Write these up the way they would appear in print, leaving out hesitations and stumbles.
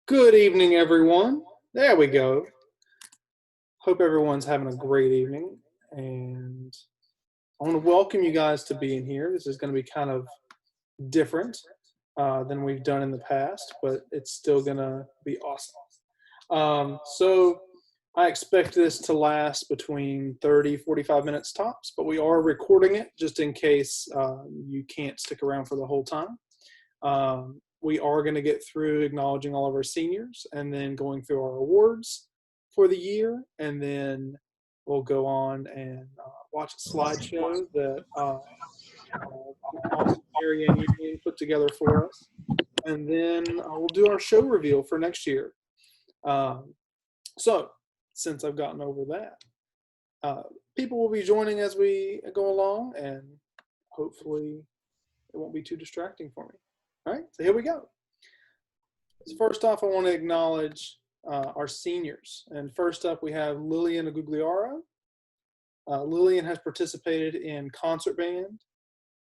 Good evening, everyone. There we go. Hope everyone's having a great evening. And I want to welcome you guys to being here. This is going to be kind of different than we've done in the past, but it's still going to be awesome. So I expect this to last between 30-45 minutes tops, but we are recording it just in case you can't stick around for the whole time. We are going to get through acknowledging all of our seniors and then going through our awards for the year, and then we'll go on and watch a slideshow that awesome Marianne Union put together for us, and then we'll do our show reveal for next year. So since I've gotten over that, people will be joining as we go along, and hopefully it won't be too distracting for me. All right, so here we go. So first off, I want to acknowledge our seniors. And first up, we have Lillian Agugliaro. Lillian has participated in concert band,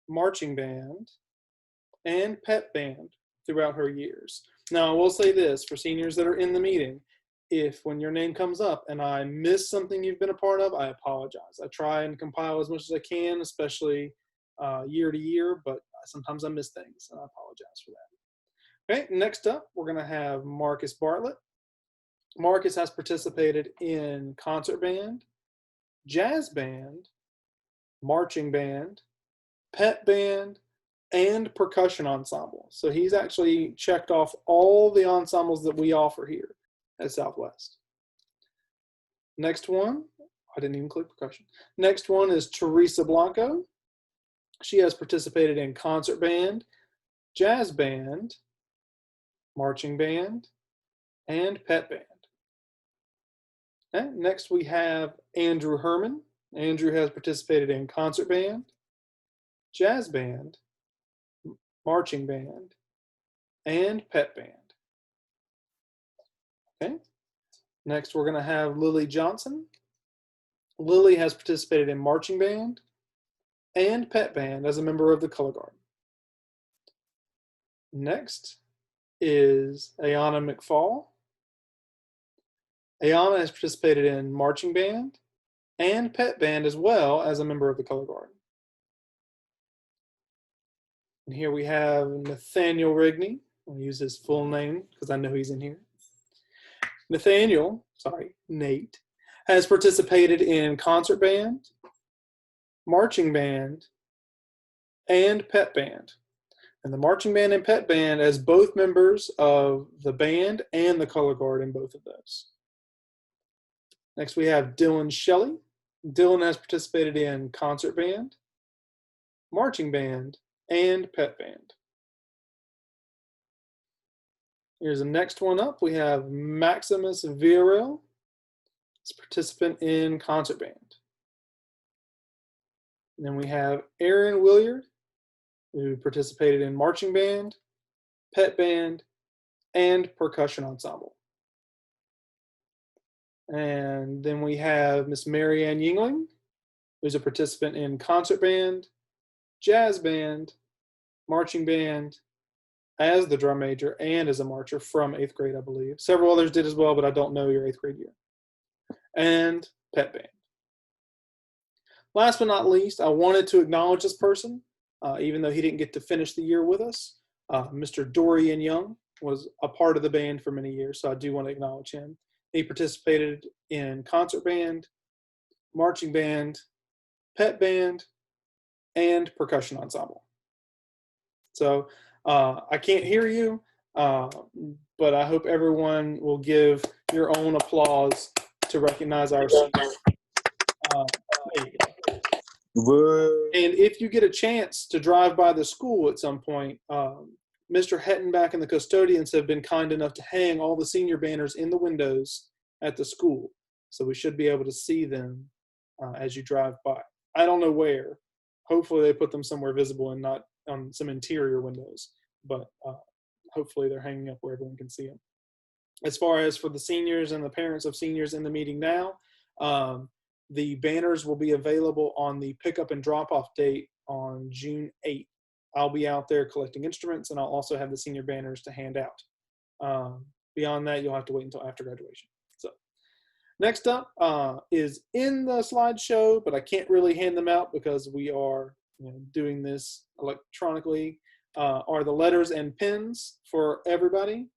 marching band, and pep band throughout her years. Now, I will say this, for seniors that are in the meeting, if when your name comes up and I miss something you've been a part of, I apologize. I try and compile as much as I can, especially year to year, but sometimes I miss things, and I apologize for that. Okay, next up, we're going to have Marcus Bartlett. Marcus has participated in concert band, jazz band, marching band, pep band, and percussion ensemble. So he's actually checked off all the ensembles that we offer here at Southwest. Next one, I didn't even click percussion. Next one is Teresa Blanco. She has participated in concert band, jazz band, marching band, and pep band. Okay. Next we have Andrew Herman. Andrew has participated in concert band, jazz band, marching band, and pep band. Okay. Next we're going to have Lily Johnson. Lily has participated in marching band and pep band as a member of the Color Guard. Next is Ayana McFall. Ayana has participated in marching band and pep band as well as a member of the Color Guard. And here we have Nathaniel Rigney. I'll use his full name because I know he's in here. Nate, has participated in concert band, marching band, and pep band. And the marching band and pep band as both members of the band and the Color Guard in both of those. Next we have Dylan Shelley. Dylan has participated in concert band, marching band, and pep band. Here's the next one up. We have Maximus Villarreal, as participant in concert band. And then we have Aaron Williard, who participated in marching band, pep band, and percussion ensemble. And then we have Miss Marianne Yingling, who's a participant in concert band, jazz band, marching band, as the drum major and as a marcher from 8th grade, I believe. Several others did as well, but I don't know your 8th grade year. And pep band. Last but not least, I wanted to acknowledge this person, even though he didn't get to finish the year with us. Mr. Dorian Young was a part of the band for many years, so I do want to acknowledge him. He participated in concert band, marching band, pep band, and percussion ensemble. So I can't hear you, but I hope everyone will give your own applause to recognize our seniors. And if you get a chance to drive by the school at some point, Mr. Hettenbach and the custodians have been kind enough to hang all the senior banners in the windows at the school. So we should be able to see them as you drive by. I don't know where. Hopefully they put them somewhere visible and not on some interior windows. But hopefully they're hanging up where everyone can see them. As far as for the seniors and the parents of seniors in the meeting now, the banners will be available on the pickup and drop-off date on June 8th. I'll be out there collecting instruments, and I'll also have the senior banners to hand out. Beyond that, you'll have to wait until after graduation. So next up is in the slideshow, but I can't really hand them out because we are doing this electronically, are the letters and pins for everybody.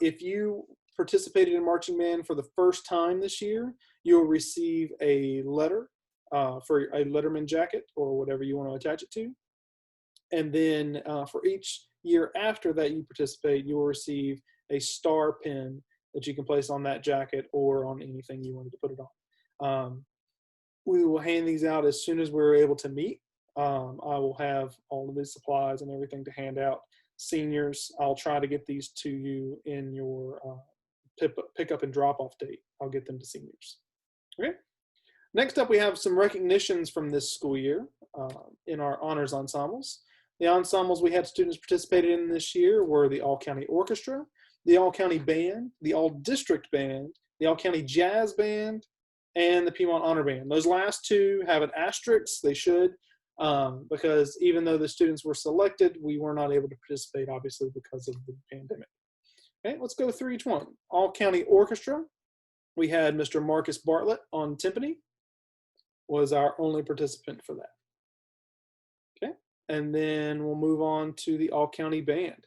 If you participated in marching band for the first time this year, you'll receive a letter for a letterman jacket or whatever you want to attach it to. And then for each year after that you participate, you will receive a star pin that you can place on that jacket or on anything you wanted to put it on. We will hand these out as soon as we're able to meet. I will have all of these supplies and everything to hand out. Seniors, I'll try to get these to you in your pick up and drop off date. I'll get them to seniors. Okay. Next up, we have some recognitions from this school year in our honors ensembles. The ensembles we had students participated in this year were the All-County Orchestra, the All-County Band, the All-District Band, the All-County Jazz Band, and the Piedmont Honor Band. Those last two have an asterisk. They should, because even though the students were selected, we were not able to participate, obviously, because of the pandemic. Okay, let's go through each one. All-County Orchestra, we had Mr. Marcus Bartlett on timpani, was our only participant for that. Okay, and then we'll move on to the All-County Band.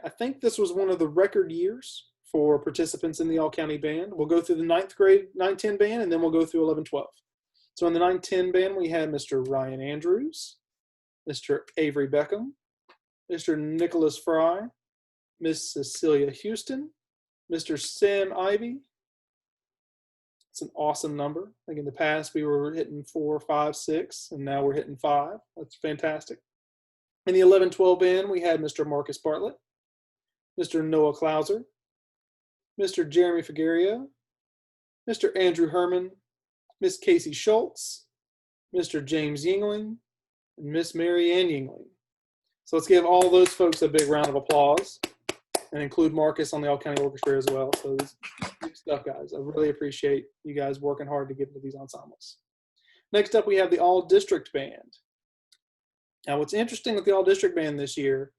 I think this was one of the record years for participants in the All-County Band. We'll go through the 9th grade 9-10 band, and then we'll go through 11-12. So in the 9-10 band, we had Mr. Ryan Andrews, Mr. Avery Beckham, Mr. Nicholas Fry, Miss Cecilia Houston, Mr. Sam Ivy. It's an awesome number. I think in the past we were hitting 4, 5, 6, and now we're hitting 5. That's fantastic. In the 11-12 band, we had Mr. Marcus Bartlett, Mr. Noah Clauser, Mr. Jeremy Figuerio, Mr. Andrew Herman, Miss Casey Schultz, Mr. James Yingling, and Miss Mary Ann Yingling. So let's give all those folks a big round of applause and include Marcus on the All-County Orchestra as well. So good stuff, guys. I really appreciate you guys working hard to get into these ensembles. Next up, we have the All-District Band. Now, what's interesting with the All-District Band this year,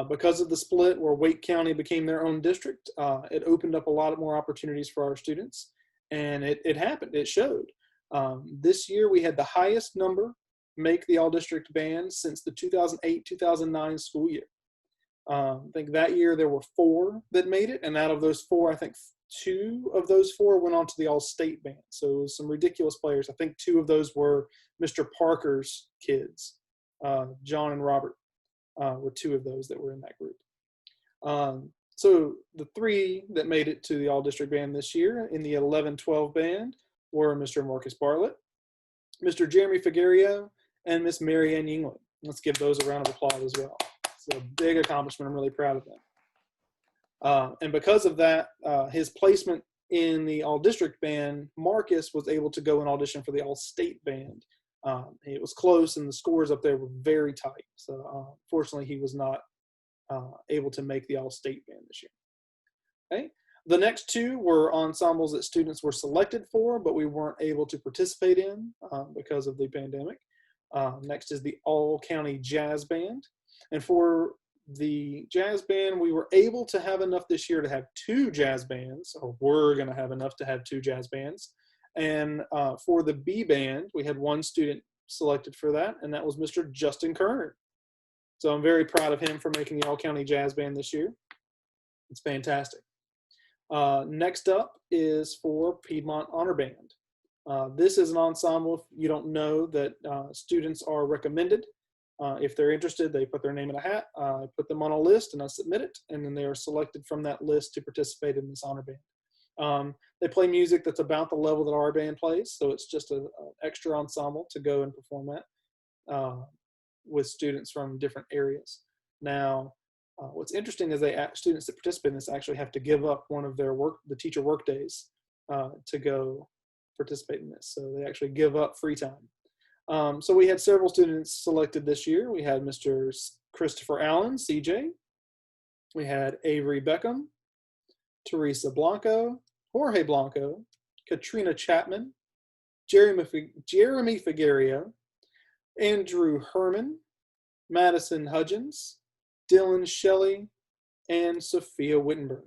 because of the split where Wake County became their own district, it opened up a lot more opportunities for our students, and it happened. It showed. This year, we had the highest number make the All-District Band since the 2008-2009 school year. I think that year there were 4 that made it, and out of those 4, I think 2 of those 4 went on to the All-State Band. So it was some ridiculous players. I think 2 of those were Mr. Parker's kids. John and Robert were 2 of those that were in that group. So the 3 that made it to the All-District Band this year in the 11-12 band were Mr. Marcus Bartlett, Mr. Jeremy Figuerio, and Miss Mary Ann Yingling. Let's give those a round of applause as well. It's a big accomplishment. I'm really proud of them. And because of that, his placement in the All-District Band, Marcus was able to go and audition for the All-State Band. It was close, and the scores up there were very tight. So fortunately, he was not able to make the All-State Band this year. Okay. The next 2 were ensembles that students were selected for, but we weren't able to participate in because of the pandemic. Next is the All-County Jazz Band. And for the jazz band, we were able to have enough this year to have 2 jazz bands, or we're going to have enough to have 2 jazz bands. And for the B band, we had 1 student selected for that, and that was Mr. Justin Kerner. So I'm very proud of him for making the All-County Jazz Band this year. It's fantastic. Next up is for Piedmont Honor Band. This is an ensemble, if you don't know, that students are recommended. If they're interested, they put their name in a hat, I put them on a list, and I submit it, and then they are selected from that list to participate in this honor band. They play music that's about the level that our band plays, so it's just an extra ensemble to go and perform that with students from different areas. Now, what's interesting is students that participate in this actually have to give up one of their the teacher work days to go participate in this. So they actually give up free time. So we had several students selected this year. We had Mr. Christopher Allen, CJ. We had Avery Beckham, Teresa Blanco, Jorge Blanco, Katrina Chapman, Jeremy Figuerio, Andrew Herman, Madison Hudgens, Dylan Shelley, and Sophia Wittenberg.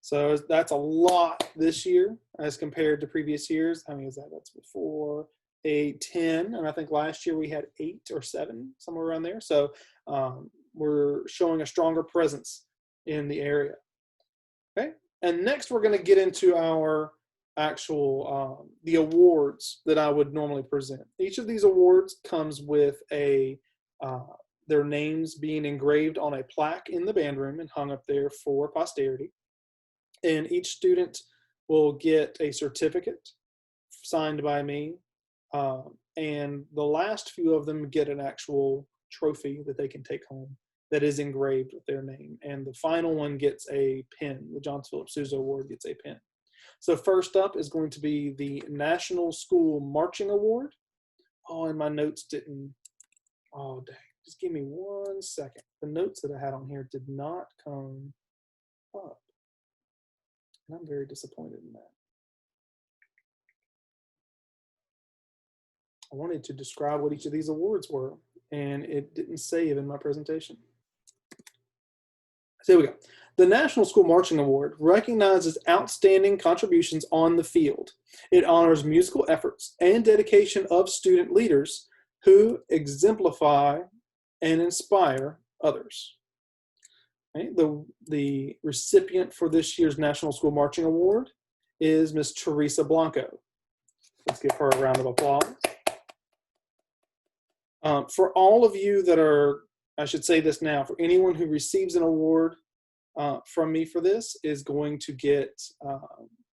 So that's a lot this year as compared to previous years. How many is that? That's 4, 8, 10. And I think last year we had 8 or 7, somewhere around there. So we're showing a stronger presence in the area. Okay. And next we're going to get into our actual, the awards that I would normally present. Each of these awards comes with their names being engraved on a plaque in the band room and hung up there for posterity. And each student will get a certificate signed by me. And the last few of them get an actual trophy that they can take home that is engraved with their name. And the final one gets a pin. The John Philip Sousa Award gets a pin. So first up is going to be the National School Marching Award. Oh, and my notes didn't. Oh, dang. Just give me 1 second. The notes that I had on here did not come up. And I'm very disappointed in that. I wanted to describe what each of these awards were, and it didn't save in my presentation. So here we go. The National School Marching Award recognizes outstanding contributions on the field. It honors musical efforts and dedication of student leaders who exemplify and inspire others. Okay. The recipient for this year's National School Marching Award is Miss Teresa Blanco. Let's give her a round of applause. For all of you that are, I should say this now, for anyone who receives an award from me for this is going to get, I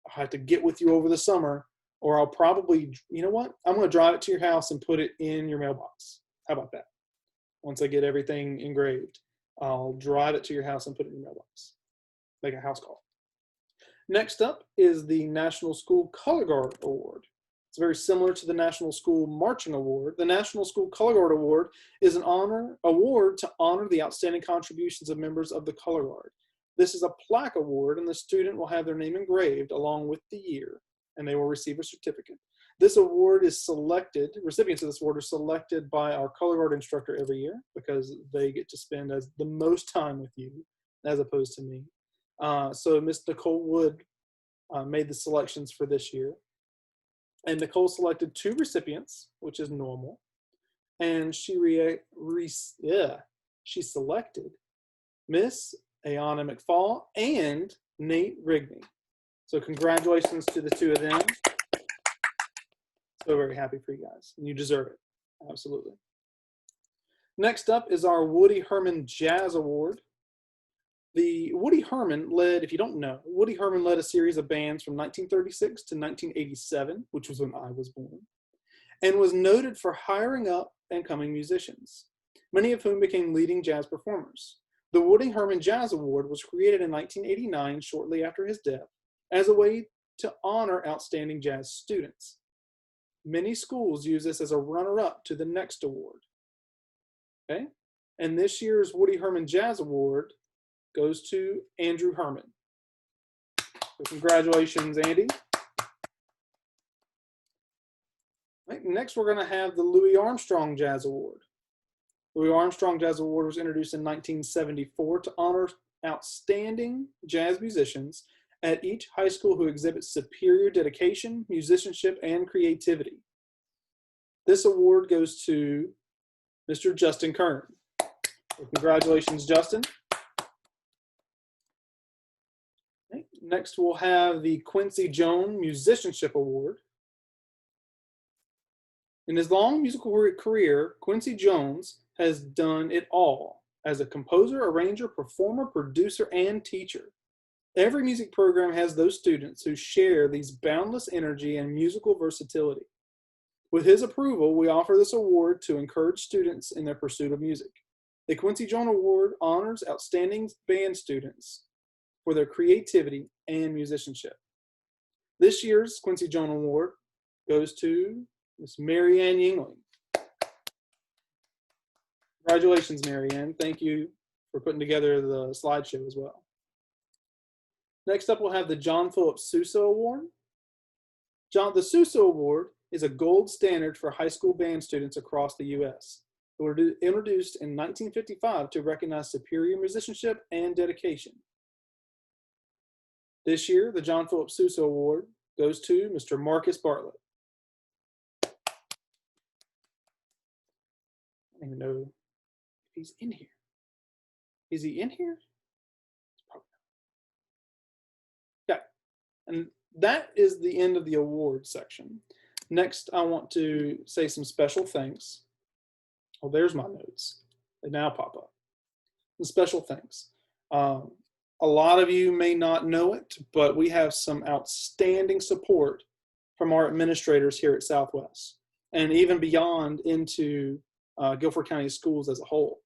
have to get with you over the summer, or I'll probably, you know what? I'm going to drive it to your house and put it in your mailbox. How about that? Once I get everything engraved, I'll drive it to your house and put it in your mailbox. Make a house call. Next up is the National School Color Guard Award. It's very similar to the National School Marching Award. The National School Color Guard Award is an award to honor the outstanding contributions of members of the Color Guard. This is a plaque award, and the student will have their name engraved along with the year, and they will receive a certificate. This award is selected, recipients of this award are selected by our Color Guard instructor every year because they get to spend the most time with you as opposed to me. So Miss Nicole Wood made the selections for this year. And Nicole selected 2 recipients, which is normal. And she selected Miss Ayana McFall and Nate Rigney. So congratulations to the 2 of them. So very happy for you guys. And you deserve it. Absolutely. Next up is our Woody Herman Jazz Award. The Woody Herman led, if you don't know, Woody Herman led a series of bands from 1936 to 1987, which was when I was born, and was noted for hiring up and coming musicians, many of whom became leading jazz performers. The Woody Herman Jazz Award was created in 1989, shortly after his death, as a way to honor outstanding jazz students. Many schools use this as a runner-up to the next award. Okay? And this year's Woody Herman Jazz Award goes to Andrew Herman. So congratulations, Andy. Right, next, we're going to have the Louis Armstrong Jazz Award. Louis Armstrong Jazz Award was introduced in 1974 to honor outstanding jazz musicians at each high school who exhibit superior dedication, musicianship, and creativity. This award goes to Mr. Justin Kern. So congratulations, Justin. Okay. Next, we'll have the Quincy Jones Musicianship Award. In his long musical career, Quincy Jones has done it all as a composer, arranger, performer, producer, and teacher. Every music program has those students who share these boundless energy and musical versatility. With his approval, we offer this award to encourage students in their pursuit of music. The Quincy Jones Award honors outstanding band students for their creativity and musicianship. This year's Quincy Jones Award goes to Miss Marianne Yingling. Congratulations, Marianne. Thank you for putting together the slideshow as well. Next up, we'll have the John Philip Sousa Award. The Sousa Award is a gold standard for high school band students across the U.S. were introduced in 1955 to recognize superior musicianship and dedication. This year, the John Philip Sousa Award goes to Mr. Marcus Bartlett. I don't even know if he's in here. Is he in here? Yeah, and that is the end of the award section. Next, I want to say some special thanks. Oh, there's my notes. They now pop up. The special thanks. A lot of you may not know it, but we have some outstanding support from our administrators here at Southwest, and even beyond into Guilford County schools as a whole.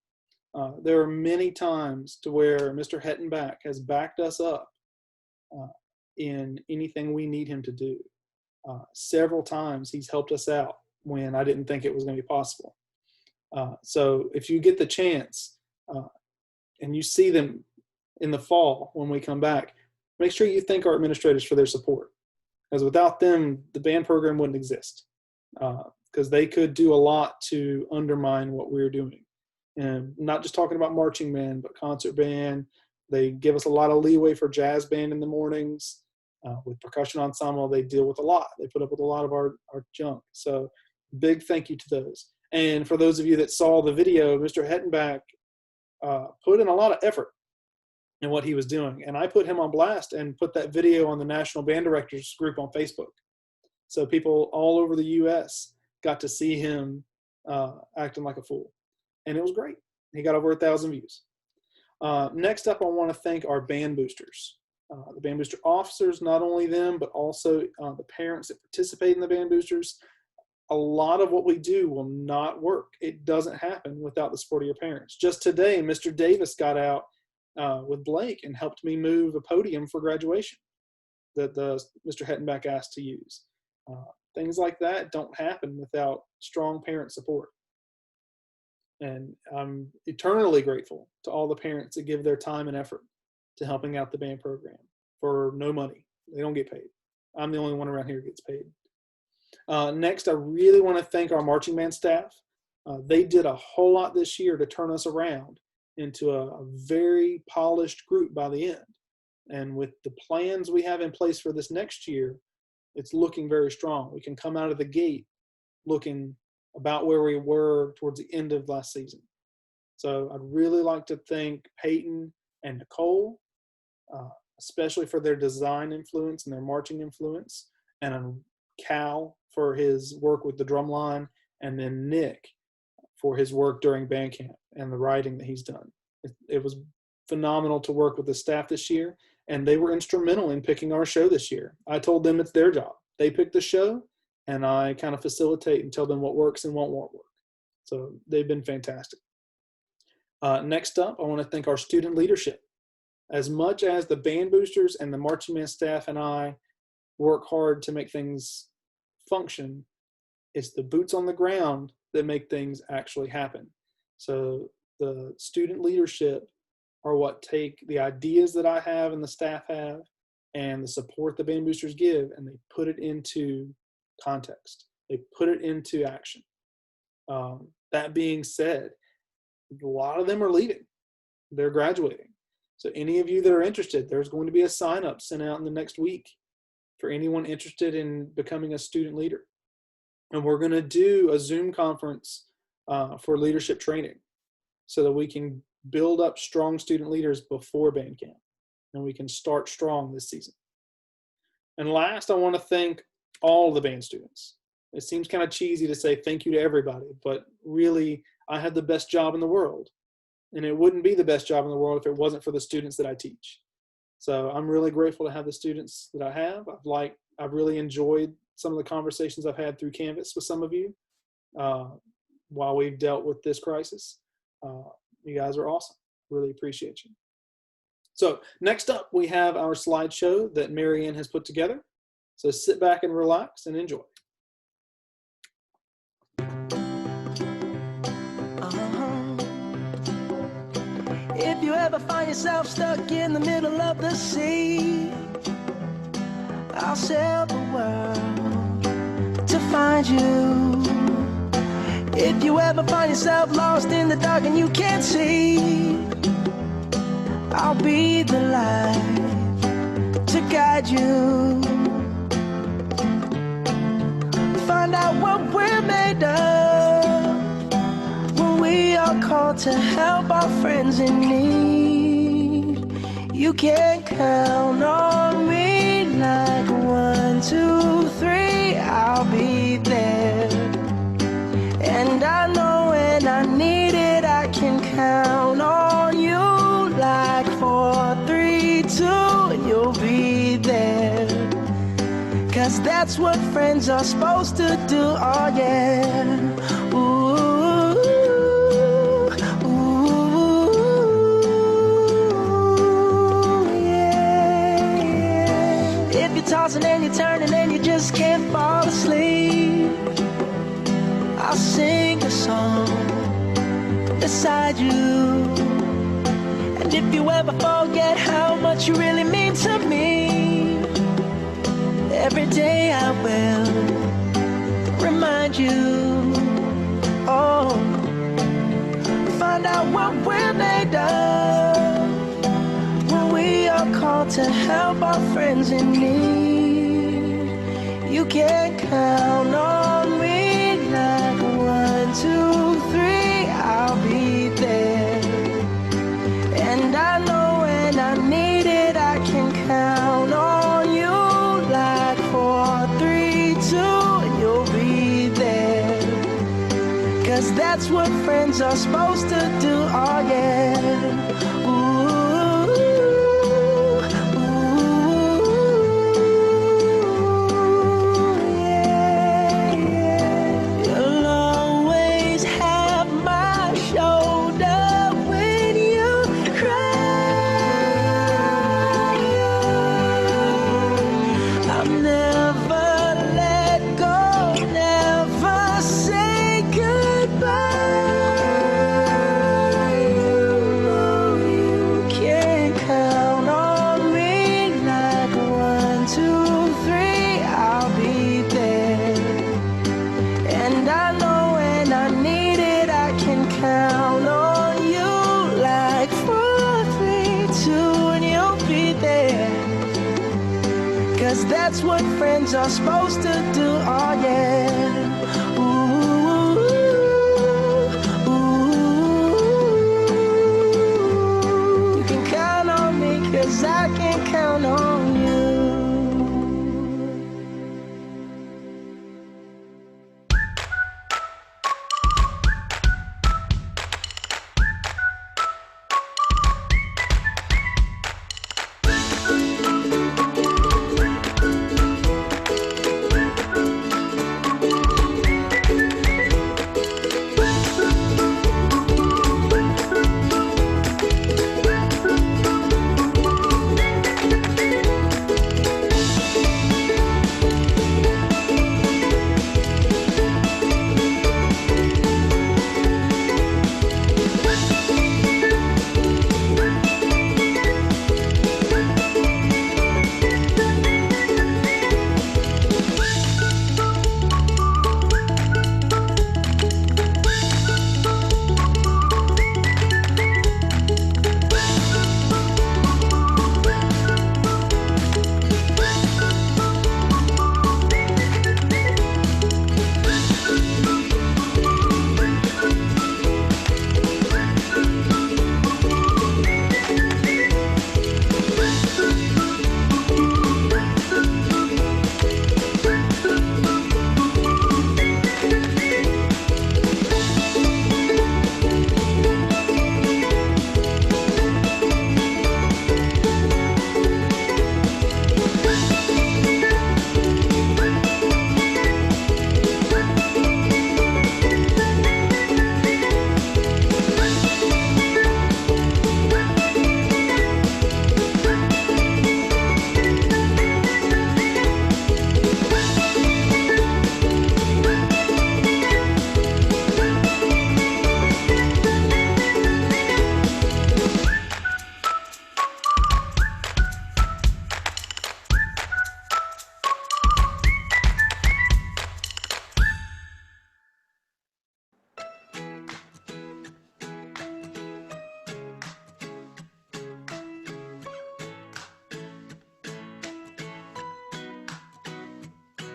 There are many times to where Mr. Hettenbach has backed us up in anything we need him to do. Several times he's helped us out when I didn't think it was going to be possible. So if you get the chance and you see them in the fall when we come back, make sure you thank our administrators for their support. Because without them, the band program wouldn't exist. Because they could do a lot to undermine what we're doing. And not just talking about marching band, but concert band. They give us a lot of leeway for jazz band in the mornings. With percussion ensemble, they deal with a lot. They put up with a lot of our junk. So big thank you to those. And for those of you that saw the video, Mr. Hettenbach put in a lot of effort in what he was doing. And I put him on blast and put that video on the National Band Directors group on Facebook. So people all over the U.S. got to see him acting like a fool. And it was great. He got over 1,000 views. Next up, I want to thank our band boosters. The band booster officers, not only them, but also the parents that participate in the band boosters. A lot of what we do will not work. It doesn't happen without the support of your parents. Just today, Mr. Davis got out with Blake and helped me move a podium for graduation that Mr. Hettenbach asked to use. Things like that don't happen without strong parent support. And I'm eternally grateful to all the parents that give their time and effort to helping out the band program for no money. They don't get paid. I'm the only one around here who gets paid. Next, I really want to thank our marching band staff. They did a whole lot this year to turn us around into a very polished group by the end. And with the plans we have in place for this next year, it's looking very strong. We can come out of the gate looking about where we were towards the end of last season. So I'd really like to thank Peyton and Nicole, especially for their design influence and their marching influence, and Cal for his work with the drum line, and then Nick for his work during band camp and the writing that he's done. It was phenomenal to work with the staff this year, and they were instrumental in picking our show this year. I told them it's their job. They pick the show, and I kind of facilitate and tell them what works and what won't work. So they've been fantastic. Next up, I want to thank our student leadership. As much as the band boosters and the marching band staff and I work hard to make things function, it's the boots on the ground that make things actually happen. So the student leadership are what take the ideas that I have and the staff have and the support the band boosters give, and they put it into context. They put it into action. That being said, a lot of them are leaving. They're graduating. So any of you that are interested, there's going to be a sign up sent out in the next week for anyone interested in becoming a student leader. And we're going to do a Zoom conference for leadership training so that we can build up strong student leaders before band camp, and we can start strong this season. And last, I want to thank all the band students. It seems kind of cheesy to say thank you to everybody, but really, I had the best job in the world. And it wouldn't be the best job in the world if it wasn't for the students that I teach. So I'm really grateful to have the students that I have. I've really enjoyed some of the conversations I've had through Canvas with some of you while we've dealt with this crisis. You guys are awesome. Really appreciate you. So next up, we have our slideshow that Marianne has put together. So sit back and relax and enjoy. If you ever find yourself stuck in the middle of the sea, I'll sail the world to find you. If you ever find yourself lost in the dark and you can't see, I'll be the light to guide you. Find out what we're made of when we are called to help our friends in need. You can count on me like 1, 2, 3, I'll be there. And I know when I need it, I can count on you like 4, 3, 2, and you'll be there. 'Cause that's what friends are supposed to do, oh yeah. Ooh, ooh, yeah. If you're tossing and you're turning and you just can't fall asleep, I'll sing a song beside you. And if you ever forget how much you really mean to me, every day I will remind you. Oh, find out what we're made of when we are called to help our friends in need. You can count on me like 1, 2, 3, I'll be there. And I know when I need it, I can count on you like 4, 3, 2, and you'll be there. 'Cause that's what friends are supposed to do, oh yeah. Ooh, ooh, yeah, yeah. You'll always have my shoulder when you cry. I'll never let go, never say goodbye. You can count on me like 1, 2, 3, I'll be there. And I know when I need it, I can count on you like 4, 3, 2, and you'll be there. 'Cause that's what friends are supposed to do, oh yeah. Ooh, ooh, you can count on me 'cause I can count on you.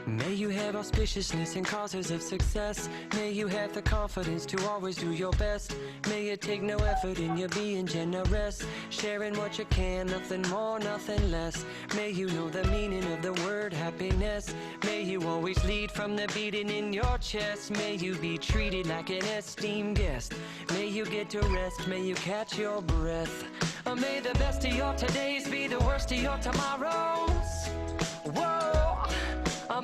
May you have auspiciousness and causes of success. May you have the confidence to always do your best. May you take no effort in your being generous, sharing what you can, nothing more, nothing less. May you know the meaning of the word happiness. May you always lead from the beating in your chest. May you be treated like an esteemed guest. May you get to rest, may you catch your breath. May the best of your todays be the worst of your tomorrows. Whoa.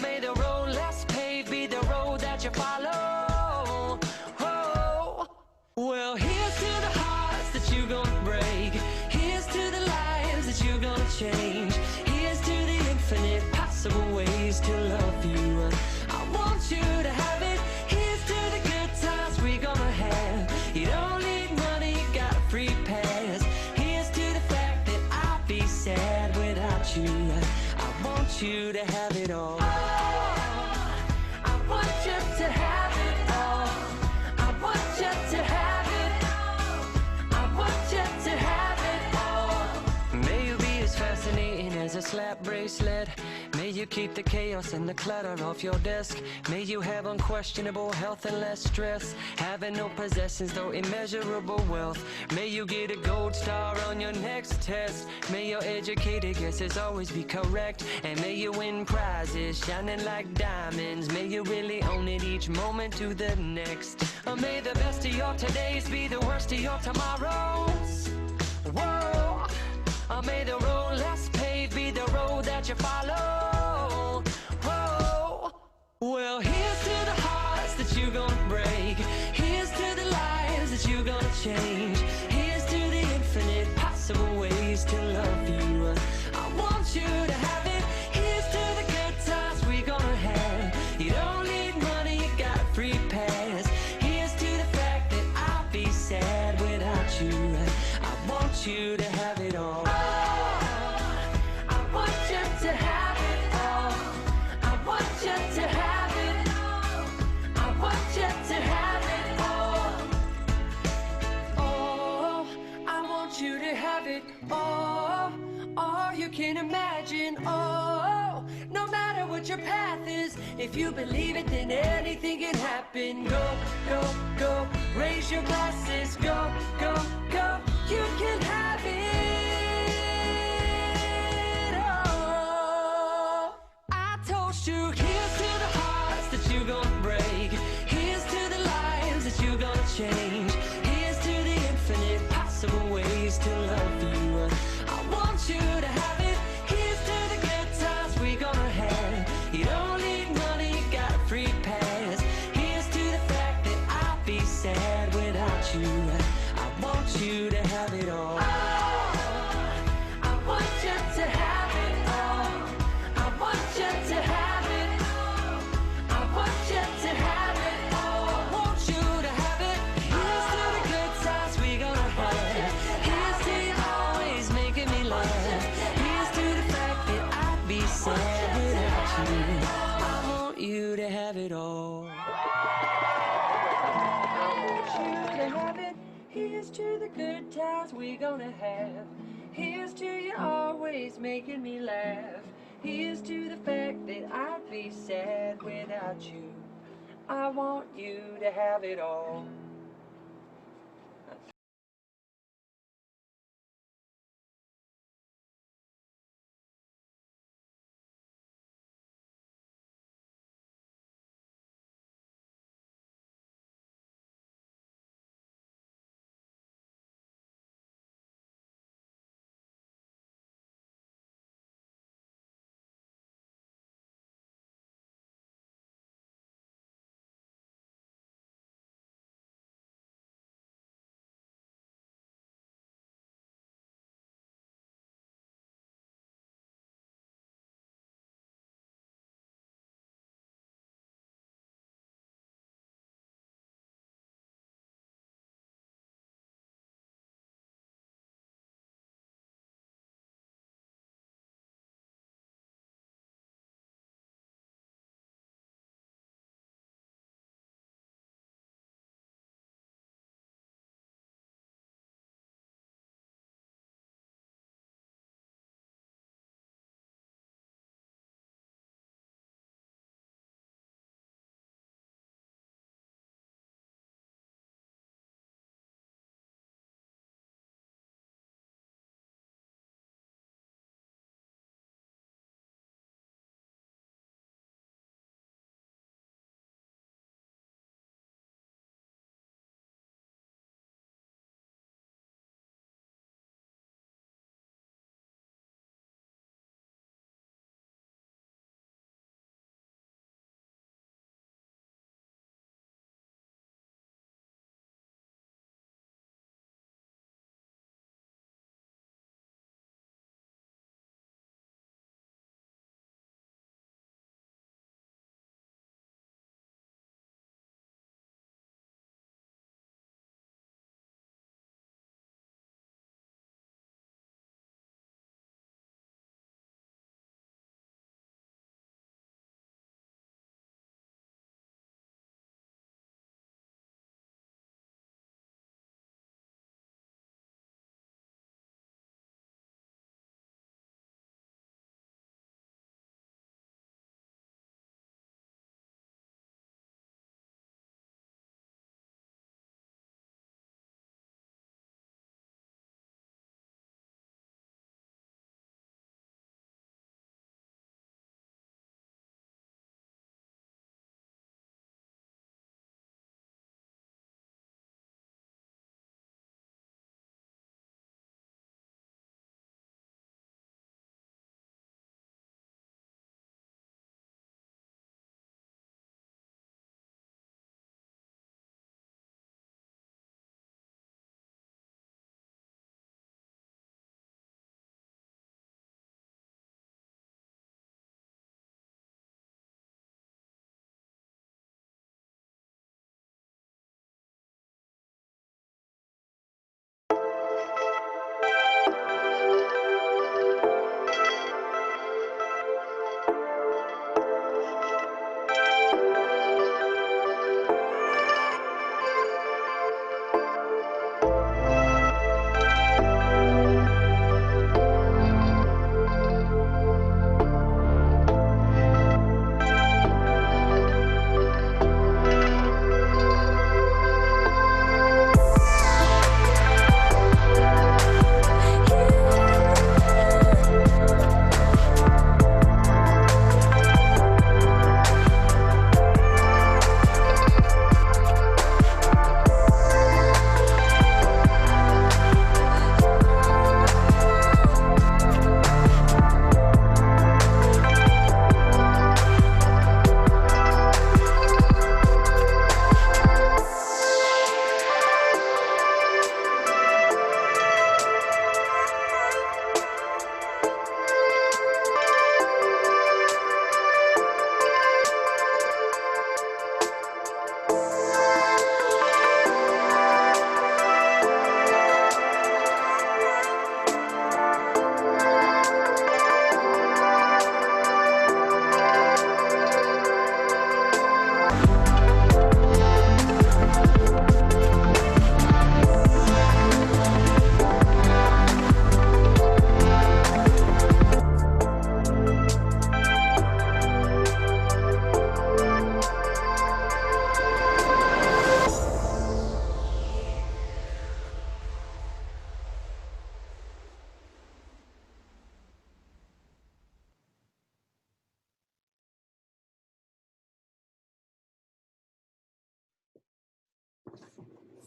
May the road less paved be the road that you follow. Oh. Well, here's to the hearts that you're gonna break. Here's to the lives that you're gonna change. Here's to the infinite possible ways to love you. I want you to have it. Here's to the good times we're gonna have. You don't need money, you got a free pass. Here's to the fact that I'd be sad without you. I want you to have it all. I want you to have it all. I want you to have it. I want you to have it all. May you be as fascinating as a slap bracelet. May you keep the chaos and the clutter off your desk. May you have unquestionable health and less stress. Having no possessions though immeasurable wealth. May you get a gold star on your next test. May your educated guesses always be correct. And may you win prizes shining like diamonds. May you really own it each moment to the next. May the best of your todays be the worst of your tomorrows. Whoa. May the road less paved be the road that you follow. Whoa. Well, here's to the hearts that you're gonna break. Here's to the lives that you're gonna change. Here's to the infinite possible ways to love you. I want you to have it. Here's to the good times we're gonna have. You don't need money, you got a free pass. Here's to the fact that I'll be sad without you. I want you to have it all. To have it all. I want you to have it. I want you to have it all. Oh, I want you to have it all. All you can imagine. Oh, no matter what your path is, if you believe it, then anything can happen. Go, go, go. Raise your glasses. Go, go, go. You can have it. Here's to the hearts that you're gonna break. Here's to the lives that you're gonna change. Here's to the infinite possible ways to love you. I want you to have it. Here's to the good times we're gonna have. You don't need money, you got a free pass. Here's to the fact that I'll be sad without you. I want you to have it all. I want you to have it all. I want you to have it all. I want you to have it. Here's to the good times we're gonna have. Here's to you always making me laugh. Here's to the fact that I'd be sad without you. I want you to have it all.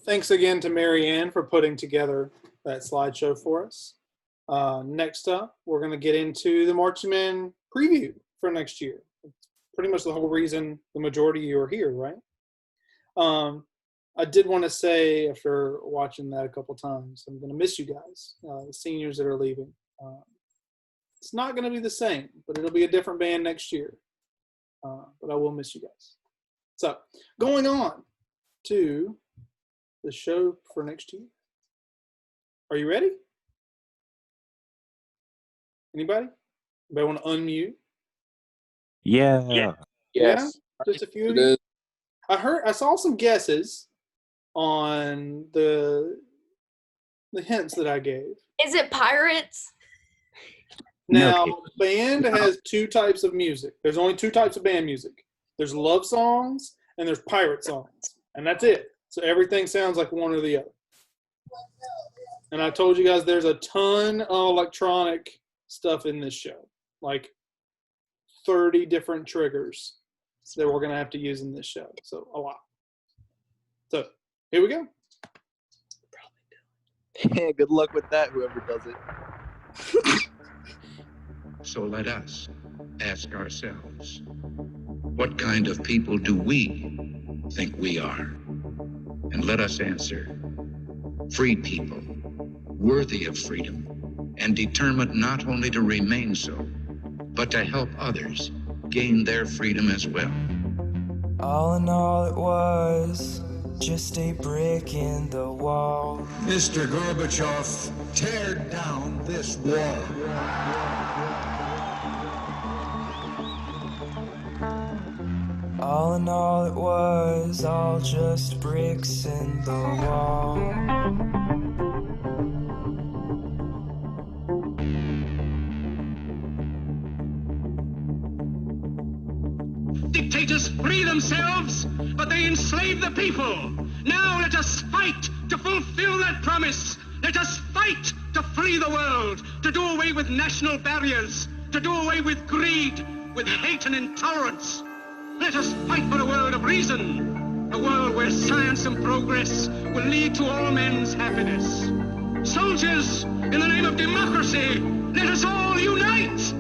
thanks again to Mary Ann for putting together that slideshow for us. Next up, we're going to get into the Marching Man preview for next year. It's pretty much the whole reason the majority of you are here, right? I did want to say, after watching that a couple times, I'm going to miss you guys, the seniors that are leaving. It's not going to be the same, but it'll be a different band next year. But I will miss you guys. So, going on to the show for next year. Are you ready? Anybody? Anybody want to unmute? Yeah. Yeah? Just a few of you? I saw some guesses on the hints that I gave. Is it pirates? Now, No. band has two types of music. There's only two types of band music. There's love songs and there's pirate songs. And that's it. So everything sounds like one or the other. And I told you guys there's a ton of electronic stuff in this show. Like 30 different triggers that we're going to have to use in this show. So a lot. So here we go. Good luck with that, whoever does it. So let us ask ourselves, what kind of people do we think we are? And let us answer, free people, worthy of freedom, and determined not only to remain so, but to help others gain their freedom as well. All in all, it was just a brick in the wall. Mr. Gorbachev, tear down this wall. All in all, it was all just bricks in the wall. Dictators free themselves, but they enslave the people. Now let us fight to fulfill that promise. Let us fight to free the world, to do away with national barriers, to do away with greed, with hate and intolerance. Let us fight for a world of reason, a world where science and progress will lead to all men's happiness. Soldiers, in the name of democracy, let us all unite!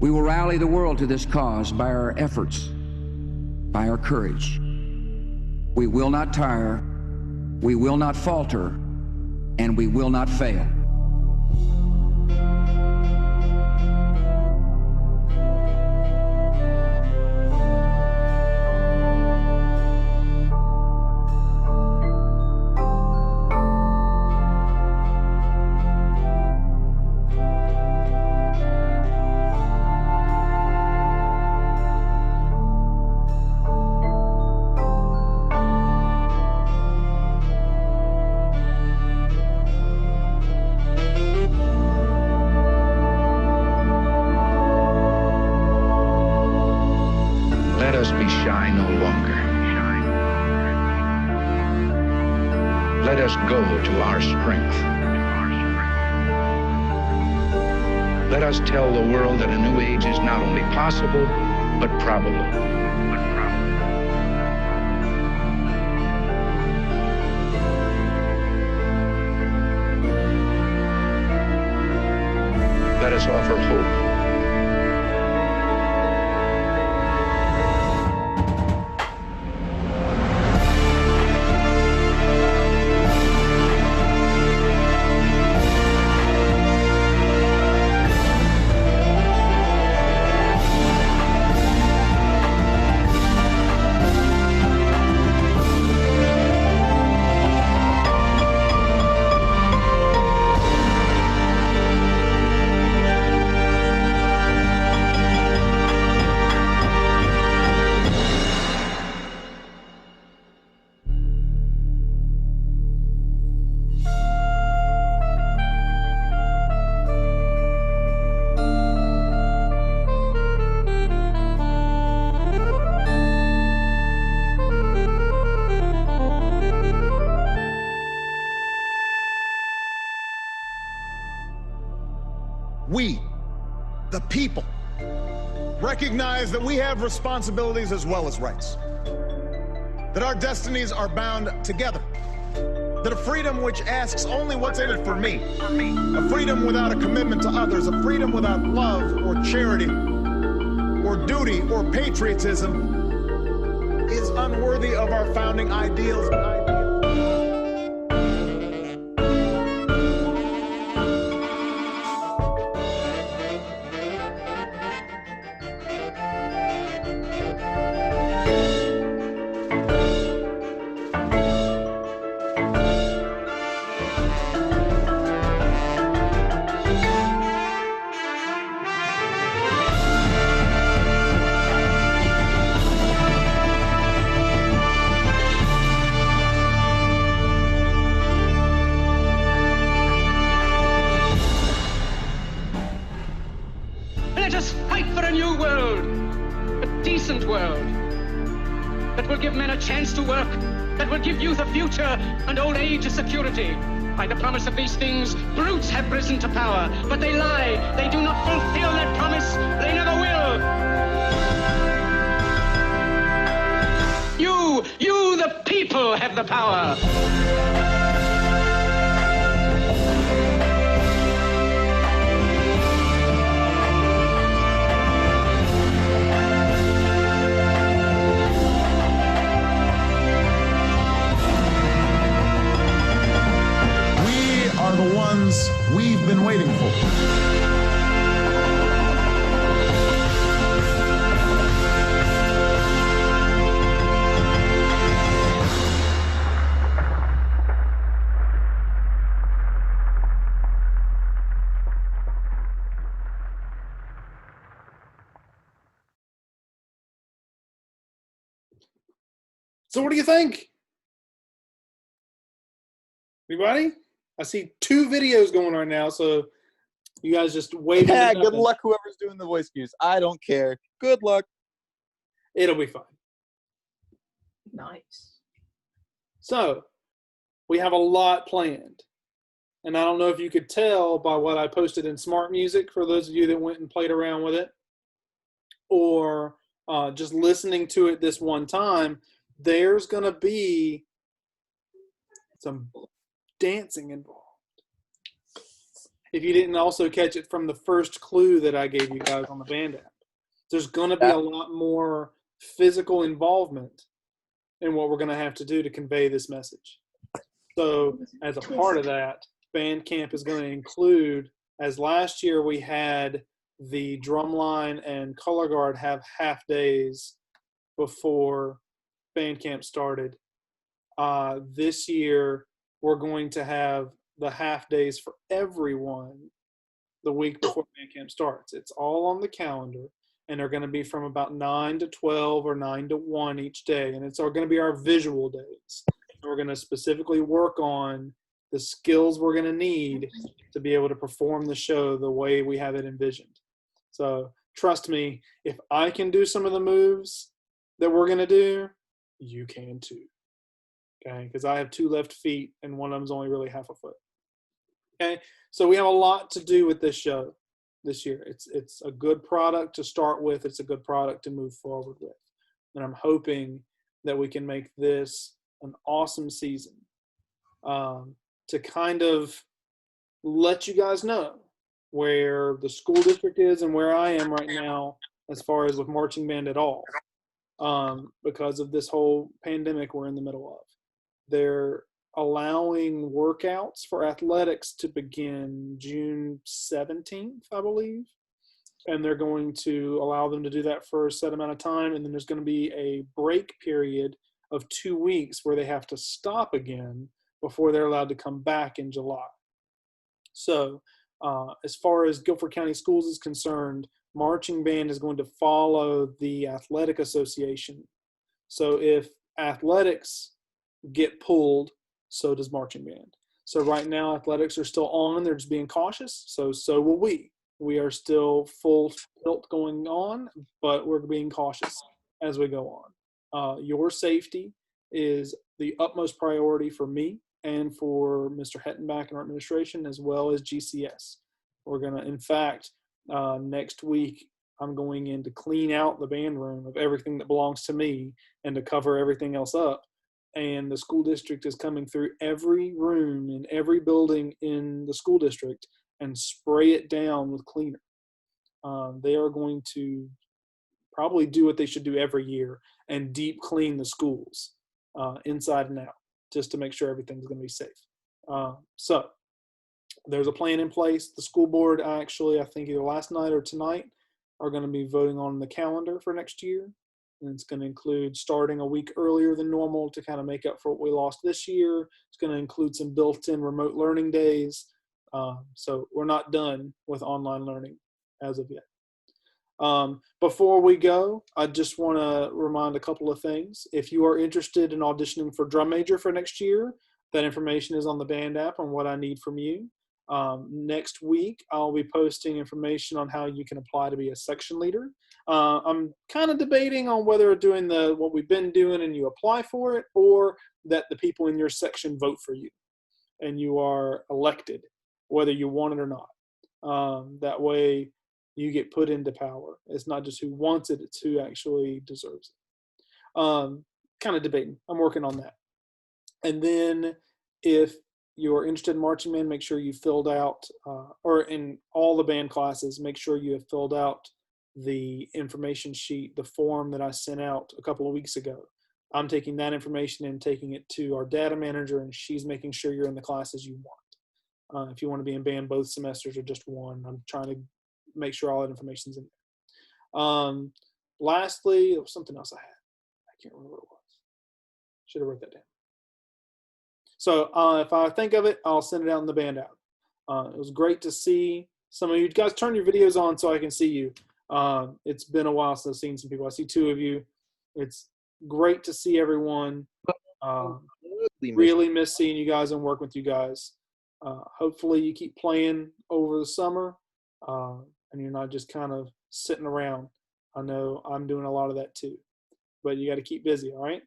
We will rally the world to this cause by our efforts by our courage. We will not tire, we will not falter, and we will not fail. Let us be shy no longer. Let us go to our strength. Let us tell the world that a new age is not only possible, but probable. Let us offer hope. We, the people, recognize that we have responsibilities as well as rights, that our destinies are bound together, that a freedom which asks only what's in it for me, a freedom without a commitment to others, a freedom without love or charity or duty or patriotism is unworthy of our founding ideals. Let us fight for a new world, a decent world, that will give men a chance to work, that will give youth a future and old age a security. By the promise of these things, brutes have risen to power, but they lie. They do not fulfill that promise. They never will. You, the people, have the power. Are the ones we've been waiting for. So what do you think? Anybody? I see 2 videos going on now, so you guys just wave. Yeah, good luck whoever's doing the voice cues. I don't care. Good luck. It'll be fine. Nice. So we have a lot planned. And I don't know if you could tell by what I posted in Smart Music for those of you that went and played around with it, or just listening to it this one time, there's going to be some dancing involved. If you didn't also catch it from the first clue that I gave you guys on the band app, there's going to be a lot more physical involvement in what we're going to have to do to convey this message. So as a part of that, band camp is going to include, as last year we had the drumline and color guard have half days before band camp started. This year we're going to have the half days for everyone the week before band camp starts. It's all on the calendar, and they're going to be from about 9 to 12 or 9 to 1 each day. And it's all going to be our visual days. We're going to specifically work on the skills we're going to need to be able to perform the show the way we have it envisioned. So trust me, if I can do some of the moves that we're going to do, you can too. Okay, because I have 2 left feet and one of them's only really half a foot. Okay, so we have a lot to do with this show this year. It's a good product to start with. It's a good product to move forward with. And I'm hoping that we can make this an awesome season to kind of let you guys know where the school district is and where I am right now as far as with marching band at all, because of this whole pandemic we're in the middle of. They're allowing workouts for athletics to begin June 17th, I believe. And they're going to allow them to do that for a set amount of time. And then there's going to be a break period of 2 weeks where they have to stop again before they're allowed to come back in July. So as far as Guilford County Schools is concerned, marching band is going to follow the athletic association. So if athletics get pulled, so does marching band. So right now athletics are still on. They're just being cautious. So will we. We are still full tilt going on, but we're being cautious as we go on. Your safety is the utmost priority for me and for Mr. Hettenbach and our administration, as well as GCS. We're going to, in fact, next week, I'm going in to clean out the band room of everything that belongs to me and to cover everything else up. And the school district is coming through every room in every building in the school district and spray it down with cleaner. They are going to probably do what they should do every year and deep clean the schools inside and out, just to make sure everything's going to be safe. So there's a plan in place. The school board actually, I think either last night or tonight, are going to be voting on the calendar for next year. And it's going to include starting a week earlier than normal to kind of make up for what we lost this year. It's going to include some built-in remote learning days. So we're not done with online learning as of yet. Before we go, I just want to remind a couple of things. If you are interested in auditioning for drum major for next year, that information is on the band app on what I need from you. Next week, I'll be posting information on how you can apply to be a section leader. I'm kind of debating on whether doing what we've been doing and you apply for it, or that the people in your section vote for you and you are elected, whether you want it or not. That way you get put into power. It's not just who wants it, it's who actually deserves it. Kind of debating. I'm working on that. And then if you're interested in marching band, make sure you filled out, or in all the band classes, make sure you have filled out the information sheet, the form that I sent out a couple of weeks ago. I'm taking that information and taking it to our data manager, and she's making sure you're in the classes you want. If you want to be in band both semesters or just one, I'm trying to make sure all that information's in there. Lastly, there was something else I had. I can't remember what it was. Should have wrote that down. So if I think of it, I'll send it out in the band app. It was great to see some of you guys. Turn your videos on so I can see you. It's been a while since I've seen some people. I see 2 of you. It's great to see everyone. Really miss seeing you guys and working with you guys. Hopefully you keep playing over the summer and you're not just kind of sitting around. I know I'm doing a lot of that too, but you got to keep busy, all right?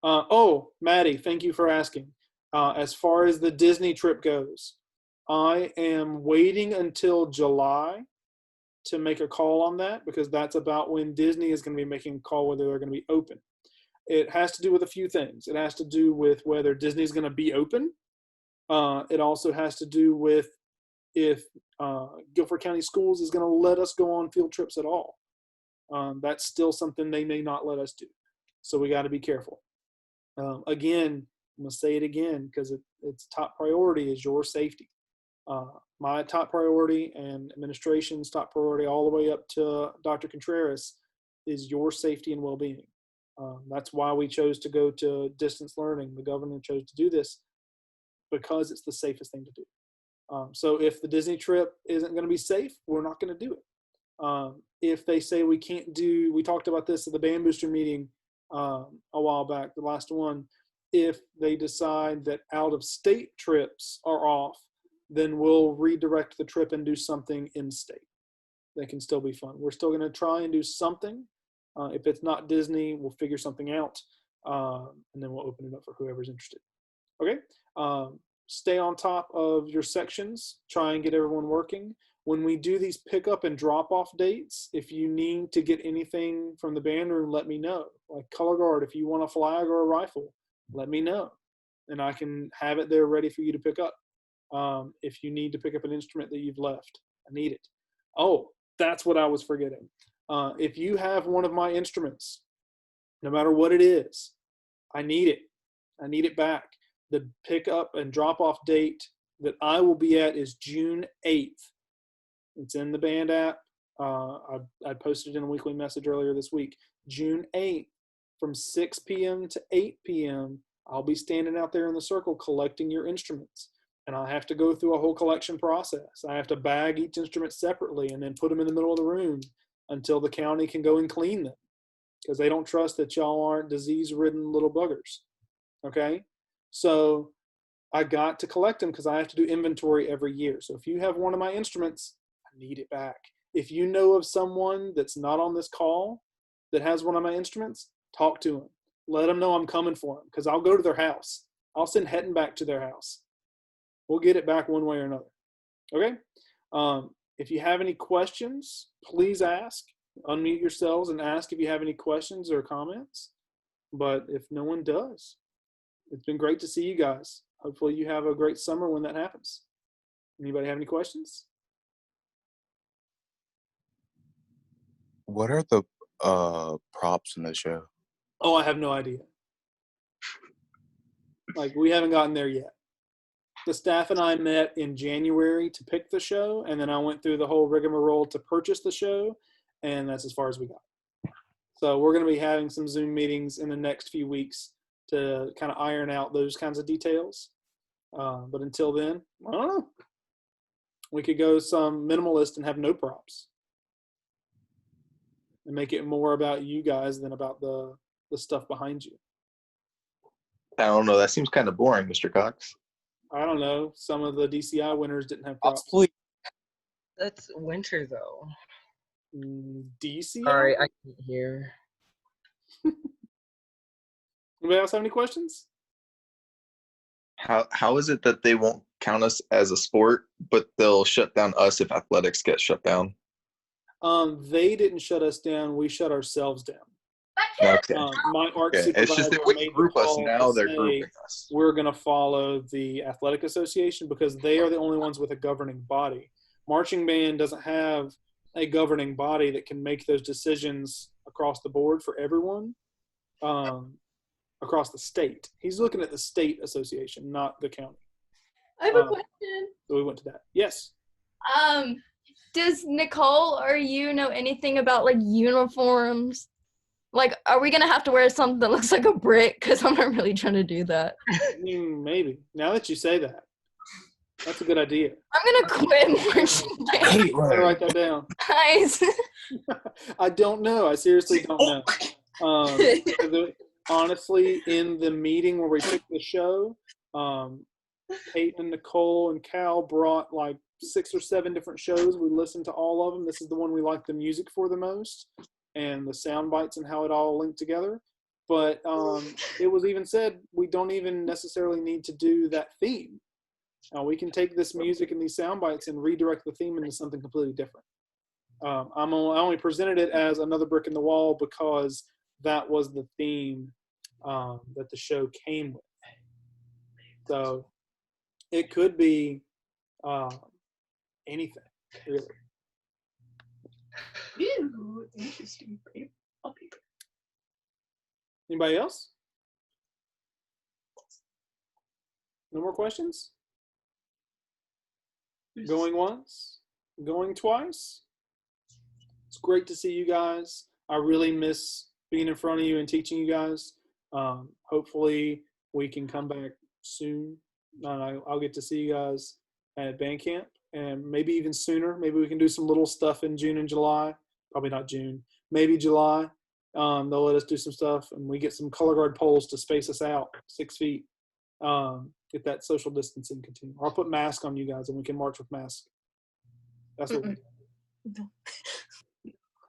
Oh, Maddie, thank you for asking. As far as the Disney trip goes, I am waiting until July to make a call on that, because that's about when Disney is going to be making a call whether they're going to be open. It has to do with a few things. It has to do with whether Disney is going to be open. It also has to do with if Guilford County Schools is going to let us go on field trips at all. That's still something they may not let us do. So we got to be careful. Again, I'm going to say it again because its top priority is your safety. My top priority and administration's top priority all the way up to Dr. Contreras is your safety and well-being. That's why we chose to go to distance learning. The governor chose to do this because it's the safest thing to do. So if the Disney trip isn't going to be safe, we're not going to do it. If they say we can't do, we talked about this at the Band Booster meeting a while back, the last one, if they decide that out-of-state trips are off, then we'll redirect the trip and do something in-state. That can still be fun. We're still going to try and do something. If it's not Disney, we'll figure something out, and then we'll open it up for whoever's interested. Okay? Stay on top of your sections. Try and get everyone working. When we do these pickup and drop-off dates, if you need to get anything from the band room, let me know. Like color guard, if you want a flag or a rifle, let me know. And I can have it there ready for you to pick up. If you need to pick up an instrument that you've left, I need it. Oh, that's what I was forgetting. If you have one of my instruments, no matter what it is, I need it. I need it back. The pickup and drop-off date that I will be at is June 8th. It's in the band app. I posted in a weekly message earlier this week. June 8th from 6 p.m. to 8 p.m., I'll be standing out there in the circle collecting your instruments. And I have to go through a whole collection process. I have to bag each instrument separately and then put them in the middle of the room until the county can go and clean them, because they don't trust that y'all aren't disease-ridden little buggers. Okay? So I got to collect them because I have to do inventory every year. So if you have one of my instruments, I need it back. If you know of someone that's not on this call that has one of my instruments, talk to them. Let them know I'm coming for them, because I'll go to their house. I'll send Hetton back to their house. We'll get it back one way or another. Okay? If you have any questions, please ask. Unmute yourselves and ask if you have any questions or comments. But if no one does, it's been great to see you guys. Hopefully you have a great summer when that happens. Anybody have any questions? What are the props in the show? Oh, I have no idea. Like, we haven't gotten there yet. The staff and I met in January to pick the show, and then I went through the whole rigmarole to purchase the show, and that's as far as we got. So we're going to be having some Zoom meetings in the next few weeks to kind of iron out those kinds of details. But until then, I don't know. We could go some minimalist and have no props and make it more about you guys than about the stuff behind you. I don't know. That seems kind of boring, Mr. Cox. I don't know. Some of the DCI winners didn't have props. That's winter, though. DCI? Sorry, I can't hear. Anybody else have any questions? How is it that they won't count us as a sport, but they'll shut down us if athletics get shut down? They didn't shut us down. We shut ourselves down. Okay. My art Okay. supervisor It's just that when made you the group us call now, to they're say grouping us. we're going to follow the athletic association because they are the only ones with a governing body. Marching band doesn't have a governing body that can make those decisions across the board for everyone, across the state. He's looking at the state association, not the county. I have a question. So we went to that. Yes. Does Nicole or you know anything about like uniforms? Like, are we gonna have to wear something that looks like a brick? Because I'm not really trying to do that. Maybe. Now that you say that, that's a good idea. I'm gonna quit marching band. I'll write that down. Nice. I don't know. I seriously don't know. Honestly, in the meeting where we picked the show, Peyton and Nicole and Cal brought like 6 or 7 different shows. We listened to all of them. This is the one we liked the music for the most, and the sound bites and how it all linked together. But it was even said we don't even necessarily need to do that theme. We can take this music and these sound bites and redirect the theme into something completely different. I only presented it as another brick in the wall because that was the theme that the show came with. So it could be anything, really. Ooh, interesting. I'll be Anybody else? No more questions? Going once? Going twice? It's great to see you guys. I really miss being in front of you and teaching you guys. Hopefully we can come back soon. I'll get to see you guys at band camp, and maybe even sooner. Maybe we can do some little stuff in June and July. Probably not June. Maybe July. They'll let us do some stuff, and we get some color guard poles to space us out 6 feet. Get that social distancing continue. I'll put masks on you guys, and we can march with masks. That's what we do.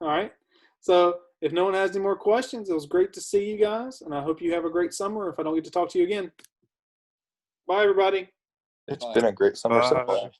All right. So if no one has any more questions, it was great to see you guys, and I hope you have a great summer if I don't get to talk to you again. Bye, everybody. It's been a great summer so far.